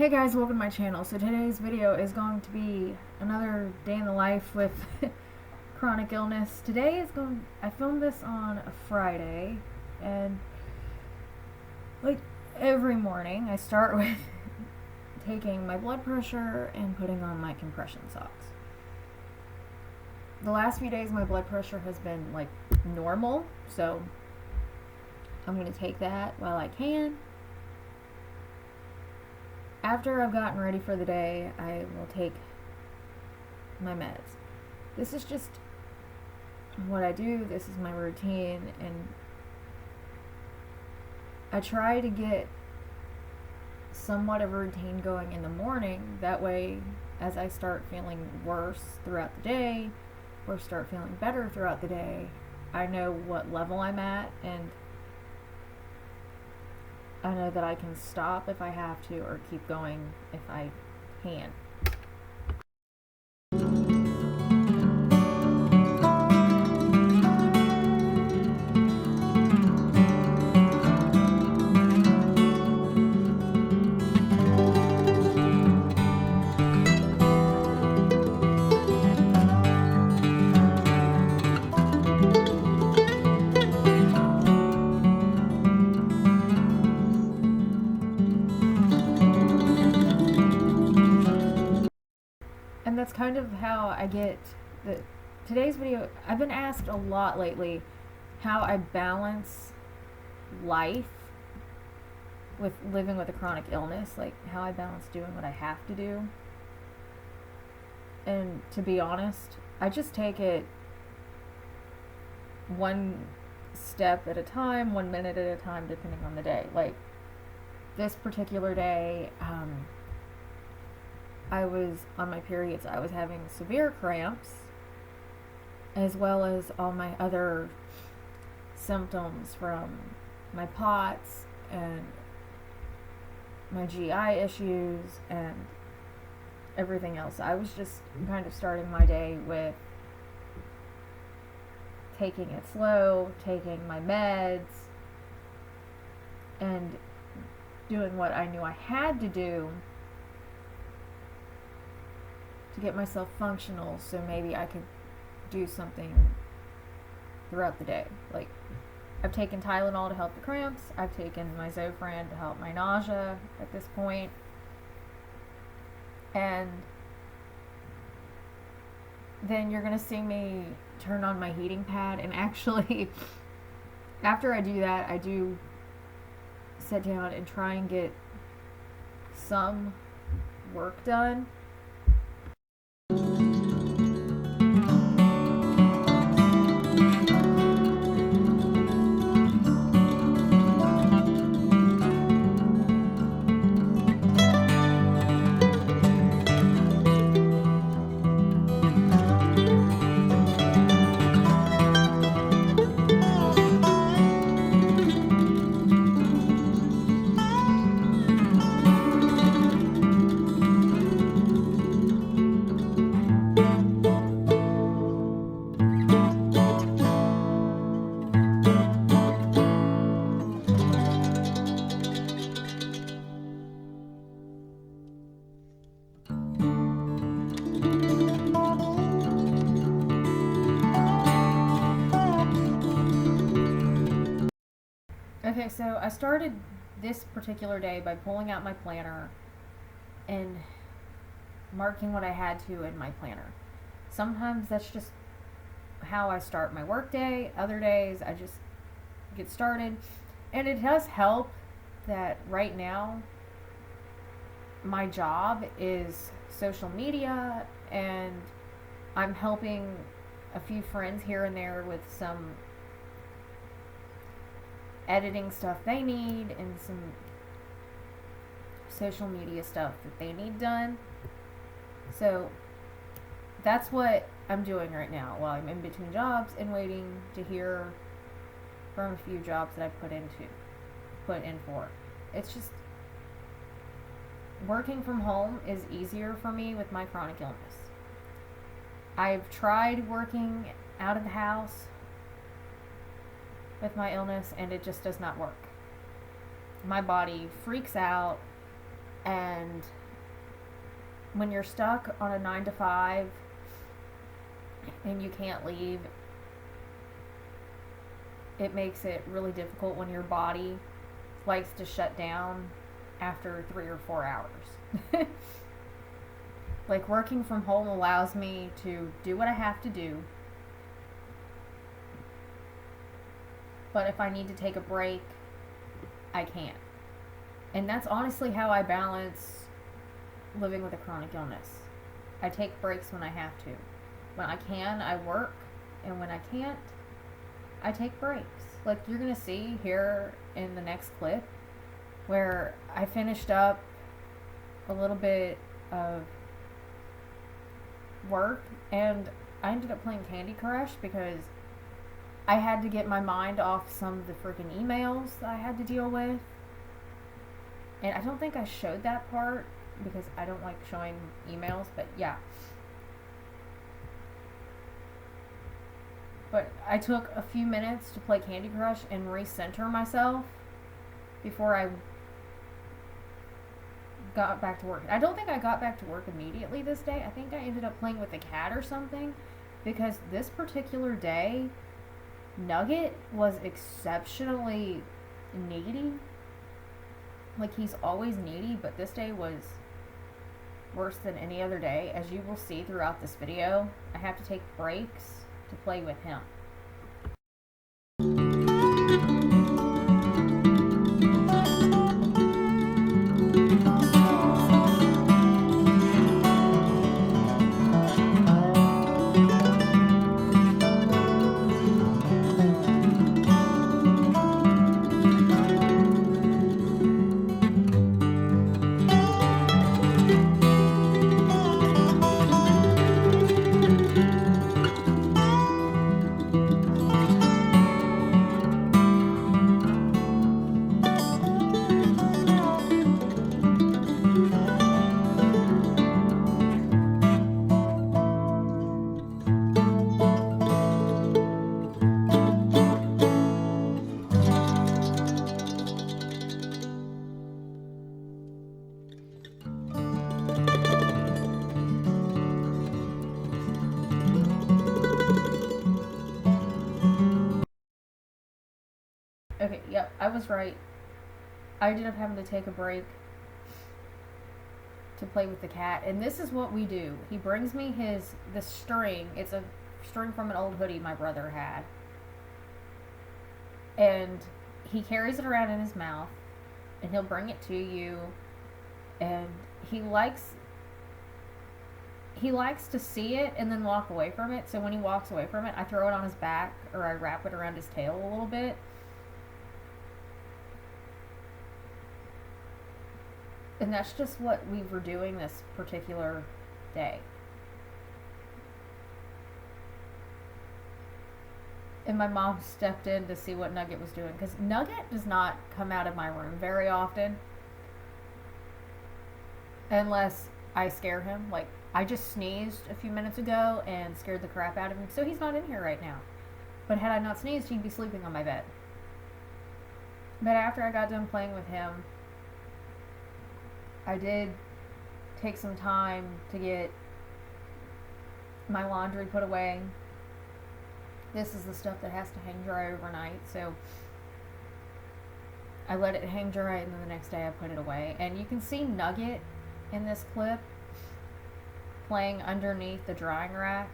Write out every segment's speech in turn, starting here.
Hey guys, welcome to my channel. So today's video is going to be another day in the life with chronic illness. I filmed this on a Friday, and like every morning I start with taking my blood pressure and putting on my compression socks. The last few days my blood pressure has been like normal, so I'm going to take that while I can. After I've gotten ready for the day, I will take my meds. This is just what I do. This is my routine, and I try to get somewhat of a routine going in the morning. That way, as I start feeling worse throughout the day or start feeling better throughout the day, I know what level I'm at, and I know that I can stop if I have to or keep going if I can. And that's kind of how I get the today's video. I've been asked a lot lately how I balance life with living with a chronic illness, like how I balance doing what I have to do. And to be honest, I just take it one step at a time, 1 minute at a time, depending on the day. Like this particular day, I was on my periods. I was having severe cramps, as well as all my other symptoms from my POTS and my GI issues and everything else. I was just kind of starting my day with taking it slow, taking my meds, and doing what I knew I had to do to get myself functional, so maybe I could do something throughout the day. Like, I've taken Tylenol to help the cramps. I've taken my Zofran to help my nausea at this point. And then you're going to see me turn on my heating pad. And actually, after I do that, I do sit down and try and get some work done. Okay, so I started this particular day by pulling out my planner and marking what I had to in my planner. Sometimes that's just how I start my work day. Other days I just get started. And it does help that right now my job is social media, and I'm helping a few friends here and there with some editing stuff they need and some social media stuff that they need done. So that's what I'm doing right now while I'm in between jobs and waiting to hear from a few jobs that I put in for. It's just working from home is easier for me with my chronic illness. I've tried working out of the house with my illness, and it just does not work. My body freaks out And when you're stuck on a 9 to 5 and you can't leave, it makes it really difficult when your body likes to shut down after 3 or 4 hours. Like, working from home allows me to do what I have to do, but if I need to take a break, I can't. And that's honestly how I balance living with a chronic illness. I take breaks when I have to. When I can, I work, and when I can't, I take breaks. Like, you're gonna see here in the next clip where I finished up a little bit of work, and I ended up playing Candy Crush because I had to get my mind off some of the freaking emails that I had to deal with. And I don't think I showed that part because I don't like showing emails, but yeah. But I took a few minutes to play Candy Crush and recenter myself before I got back to work. I don't think I got back to work immediately this day. I think I ended up playing with the cat or something, because this particular day, Nugget was exceptionally needy. Like, he's always needy, but this day was worse than any other day. As you will see throughout this video, I have to take breaks to play with him. Okay, yep, I was right. I ended up having to take a break to play with the cat, and this is what we do. He brings me this string. It's a string from an old hoodie my brother had, and he carries it around in his mouth, and he'll bring it to you, and he likes to see it and then walk away from it. So when he walks away from it, I throw it on his back, or I wrap it around his tail a little bit. And that's just what we were doing this particular day. And my mom stepped in to see what Nugget was doing, because Nugget does not come out of my room very often unless I scare him. Like, I just sneezed a few minutes ago and scared the crap out of him, so he's not in here right now. But had I not sneezed, he'd be sleeping on my bed. But after I got done playing with him, I did take some time to get my laundry put away. This is the stuff that has to hang dry overnight, so I let it hang dry, and then the next day I put it away. And you can see Nugget in this clip playing underneath the drying rack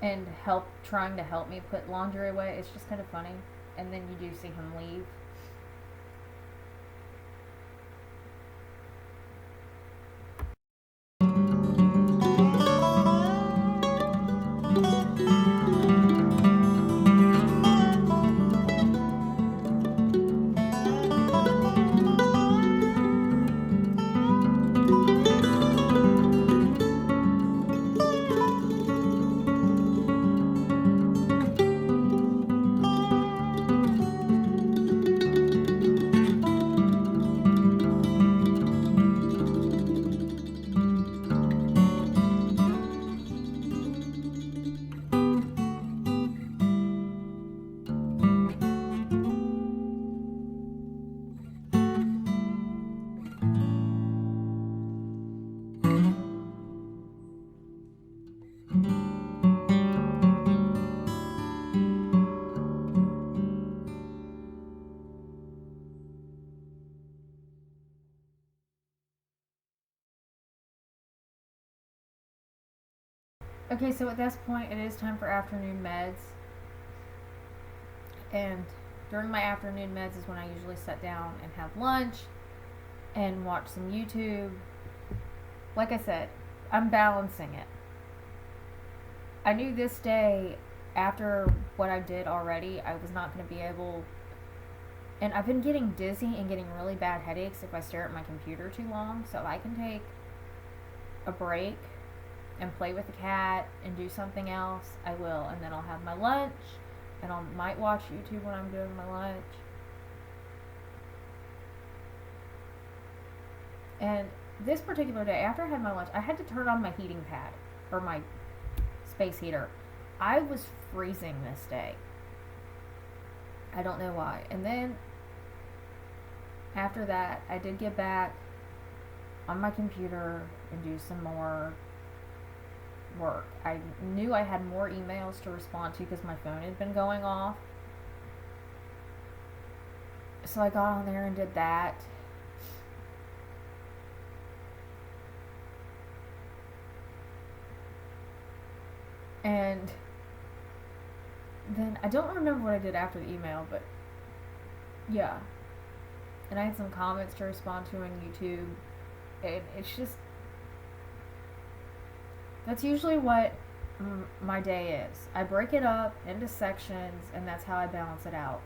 and trying to help me put laundry away. It's just kind of funny. And then you do see him leave. Okay, so at this point, it is time for afternoon meds. And during my afternoon meds is when I usually sit down and have lunch and watch some YouTube. Like I said, I'm balancing it. I knew this day, after what I did already, I was not going to be able. And I've been getting dizzy and getting really bad headaches if I stare at my computer too long. So if I can take a break and play with the cat and do something else, I will. And then I'll have my lunch and I might watch YouTube when I'm doing my lunch. And this particular day, after I had my lunch, I had to turn on my heating pad or my space heater. I was freezing this day. I don't know why. And then after that, I did get back on my computer and do some more work. I knew I had more emails to respond to because my phone had been going off. So I got on there and did that. And then I don't remember what I did after the email, but yeah. And I had some comments to respond to on YouTube. And it's just, that's usually what my day is. I break it up into sections, and that's how I balance it out.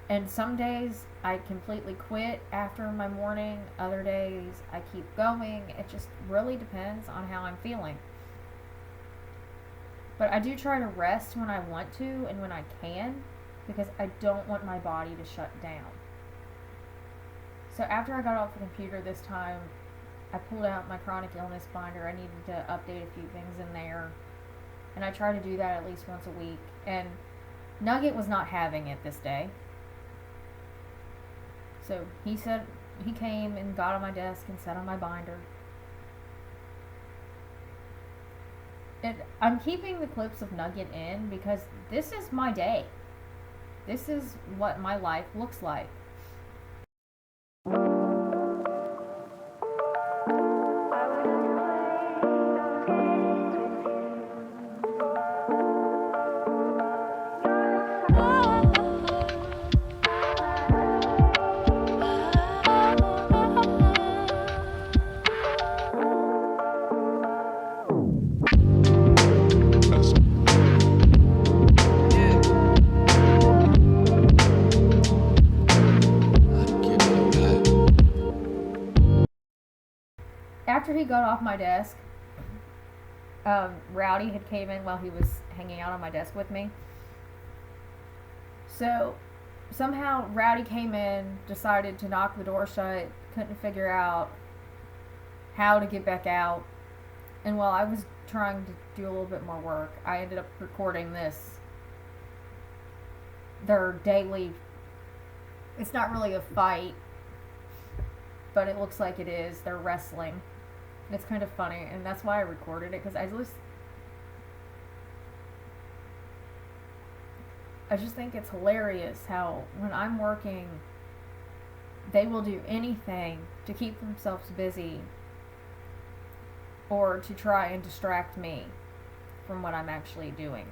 And some days I completely quit after my morning. Other days I keep going. It just really depends on how I'm feeling. But I do try to rest when I want to and when I can, because I don't want my body to shut down. So after I got off the computer this time, I pulled out my chronic illness binder. I needed to update a few things in there. And I try to do that at least once a week. And Nugget was not having it this day. So he said he came and got on my desk and sat on my binder. And I'm keeping the clips of Nugget in because this is my day. This is what my life looks like. After he got off my desk, Rowdy had came in while he was hanging out on my desk with me. So somehow Rowdy came in, decided to knock the door shut, couldn't figure out how to get back out. And while I was trying to do a little bit more work, I ended up recording their daily, it's not really a fight, but it looks like it is. They're wrestling. It's kind of funny, and that's why I recorded it, because I just think it's hilarious how when I'm working, they will do anything to keep themselves busy or to try and distract me from what I'm actually doing.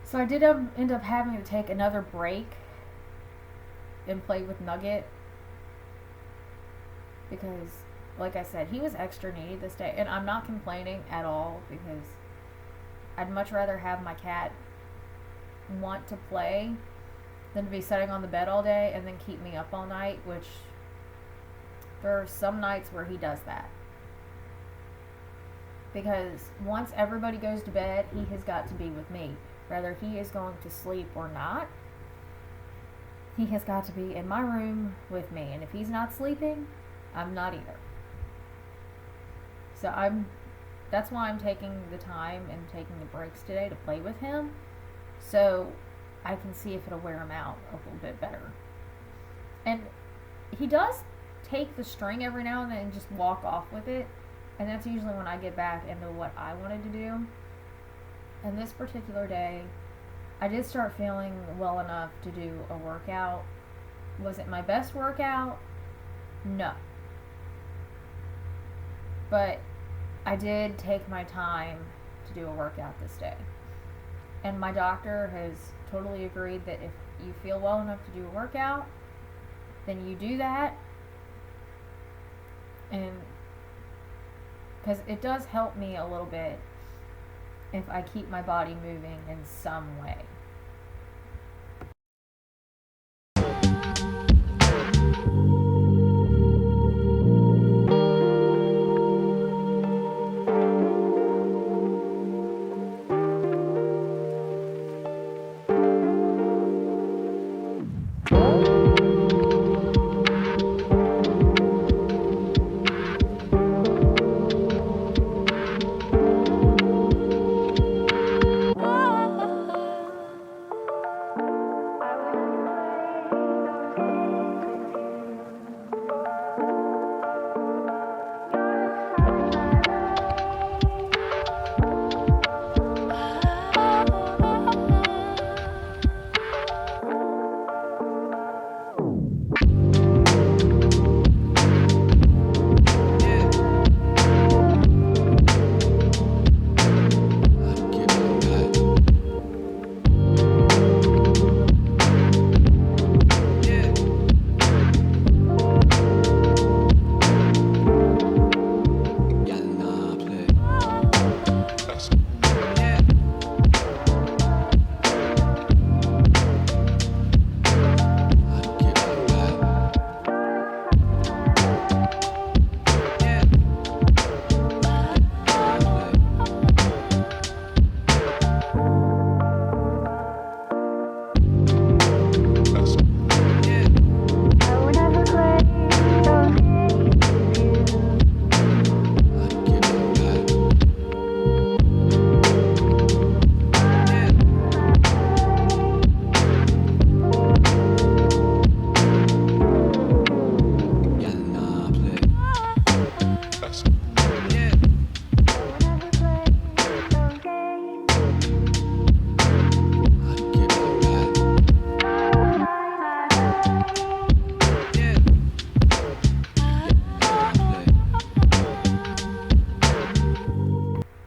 So I did end up having to take another break and play with Nugget, because, like I said, he was extra needy this day, and I'm not complaining at all, because I'd much rather have my cat want to play than to be sitting on the bed all day and then keep me up all night, which there are some nights where he does that. Because once everybody goes to bed, he has got to be with me. Whether he is going to sleep or not, he has got to be in my room with me. And if he's not sleeping, I'm not either. So that's why I'm taking the time and taking the breaks today to play with him, so I can see if it'll wear him out a little bit better. And he does take the string every now and then and just walk off with it, and that's usually when I get back into what I wanted to do. And this particular day, I did start feeling well enough to do a workout. Was it my best workout? No. But I did take my time to do a workout this day. And my doctor has totally agreed that if you feel well enough to do a workout, then you do that. And because it does help me a little bit if I keep my body moving in some way.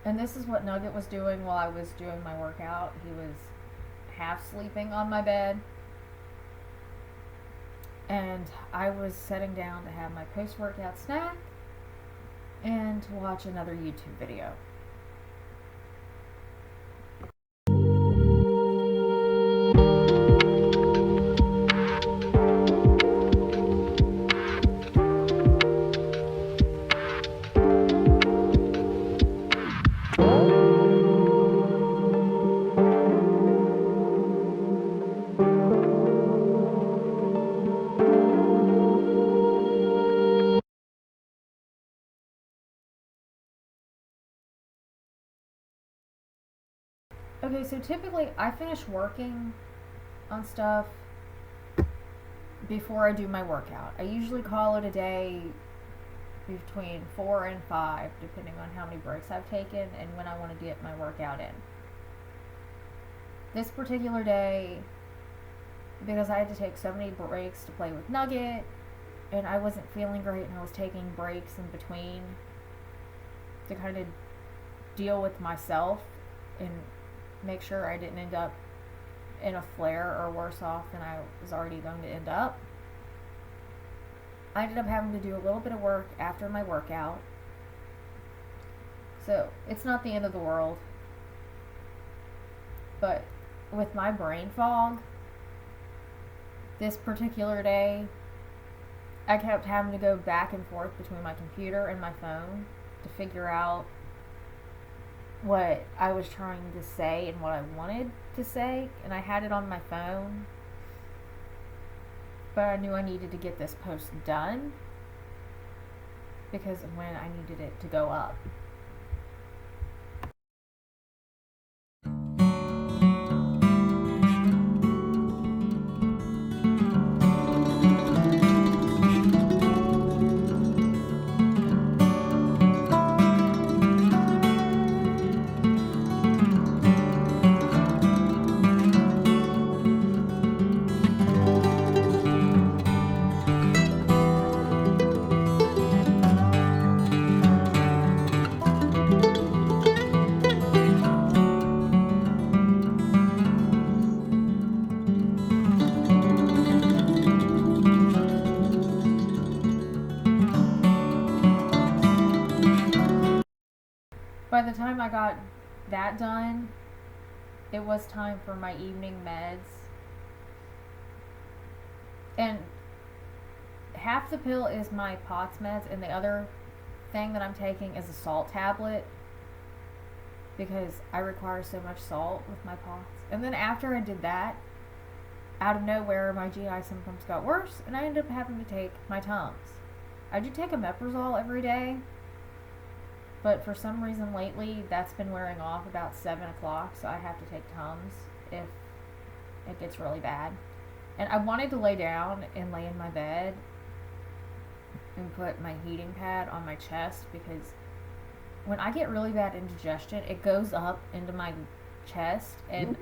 And this is what Nugget was doing while I was doing my workout. He was half sleeping on my bed, and I was sitting down to have my post-workout snack and to watch another YouTube video. Okay, so typically I finish working on stuff before I do my workout. I usually call it a day between 4 and 5, depending on how many breaks I've taken and when I want to get my workout in. This particular day, because I had to take so many breaks to play with Nugget, and I wasn't feeling great, and I was taking breaks in between to kind of deal with myself and make sure I didn't end up in a flare or worse off than I was already going to end up. I ended up having to do a little bit of work after my workout. So it's not the end of the world. But with my brain fog, this particular day, I kept having to go back and forth between my computer and my phone to figure out what I was trying to say and what I wanted to say. And I had it on my phone, but I knew I needed to get this post done because of when I needed it to go up. By the time I got that done, it was time for my evening meds. And half the pill is my POTS meds, and the other thing that I'm taking is a salt tablet because I require so much salt with my POTS. And then after I did that, out of nowhere, my GI symptoms got worse, and I ended up having to take my Tums. I do take omeprazole every day, but for some reason lately, that's been wearing off about 7 o'clock, so I have to take Tums if it gets really bad. And I wanted to lay down and lay in my bed and put my heating pad on my chest because when I get really bad indigestion, it goes up into my chest, and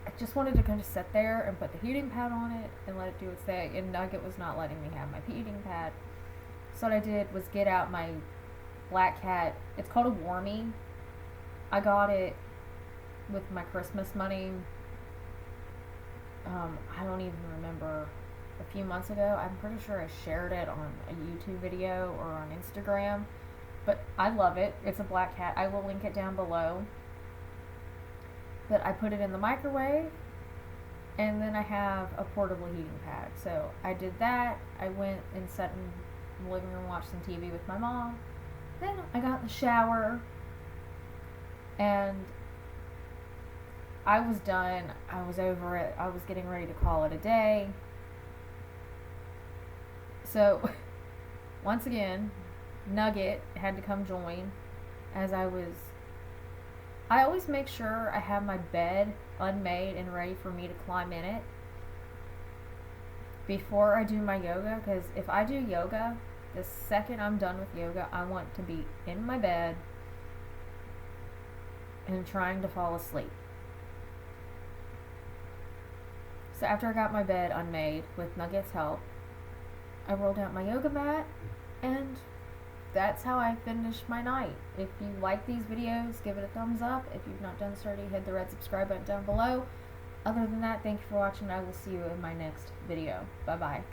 I just wanted to kind of sit there and put the heating pad on it and let it do its thing, and Nugget was not letting me have my heating pad. So what I did was get out my Black Cat. It's called a Warmie. I got it with my Christmas money. I don't even remember, a few months ago. I'm pretty sure I shared it on a YouTube video or on Instagram. But I love it. It's a Black Cat. I will link it down below. But I put it in the microwave, and then I have a portable heating pad. So I did that. I went and sat in the living room and watched some TV with my mom. Then I got in the shower, and I was done. I was over it. I was getting ready to call it a day. So, once again, Nugget had to come join as I always make sure I have my bed unmade and ready for me to climb in it before I do my yoga, because if I do yoga, the second I'm done with yoga, I want to be in my bed and trying to fall asleep. So after I got my bed unmade with Nugget's help, I rolled out my yoga mat, and that's how I finished my night. If you like these videos, give it a thumbs up. If you've not done so already, hit the red subscribe button down below. Other than that, thank you for watching. I will see you in my next video. Bye bye.